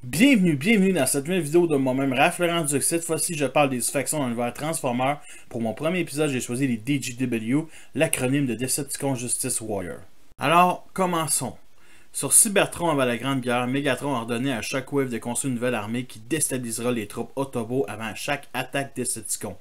Bienvenue dans cette nouvelle vidéo de moi-même, Raph Laurent Duc. Cette fois-ci, je parle des factions dans l'univers Transformers. Pour mon premier épisode, j'ai choisi les DGW, l'acronyme de Decepticon Justice Warrior. Alors, commençons. Sur Cybertron avant la Grande Guerre, Megatron a ordonné à Shockwave de construire une nouvelle armée qui déstabilisera les troupes Autobots avant chaque attaque Decepticon.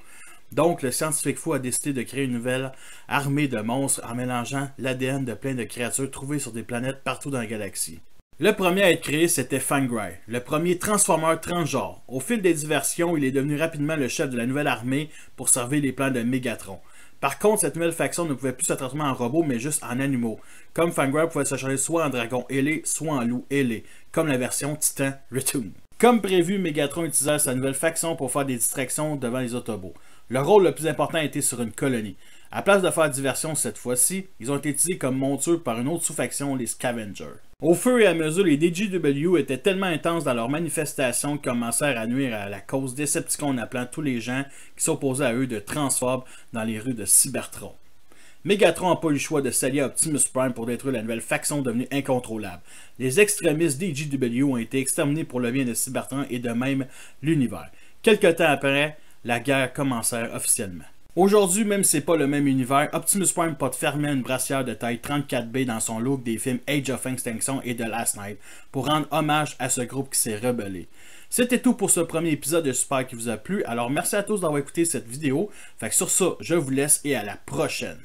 Donc, le scientifique fou a décidé de créer une nouvelle armée de monstres en mélangeant l'ADN de plein de créatures trouvées sur des planètes partout dans la galaxie. Le premier à être créé, c'était Fangrai, le premier Transformer transgenre. Au fil des diversions, il est devenu rapidement le chef de la nouvelle armée pour servir les plans de Megatron. Par contre, cette nouvelle faction ne pouvait plus se transformer en robot, mais juste en animaux. Comme Fangrai pouvait se changer soit en dragon ailé, soit en loup ailé, comme la version Titan Return. Comme prévu, Megatron utilisa sa nouvelle faction pour faire des distractions devant les Autobots. Le rôle le plus important était sur une colonie. À place de faire diversion cette fois-ci, ils ont été utilisés comme montures par une autre sous-faction, les Scavengers. Au fur et à mesure, les DGW étaient tellement intenses dans leurs manifestations qu'ils commencèrent à nuire à la cause Decepticon en appelant tous les gens qui s'opposaient à eux de transphobes dans les rues de Cybertron. Megatron n'a pas eu le choix de s'allier à Optimus Prime pour détruire la nouvelle faction devenue incontrôlable. Les extrémistes DGW ont été exterminés pour le bien de Cybertron et de même l'univers. Quelque temps après, la guerre commença officiellement. Aujourd'hui, même si c'est pas le même univers, Optimus Prime porte fermement une brassière de taille 34B dans son look des films Age of Extinction et The Last Night pour rendre hommage à ce groupe qui s'est rebellé. C'était tout pour ce premier épisode, j'espère qu'il vous a plu. Alors merci à tous d'avoir écouté cette vidéo. Fait que sur ça, je vous laisse et à la prochaine.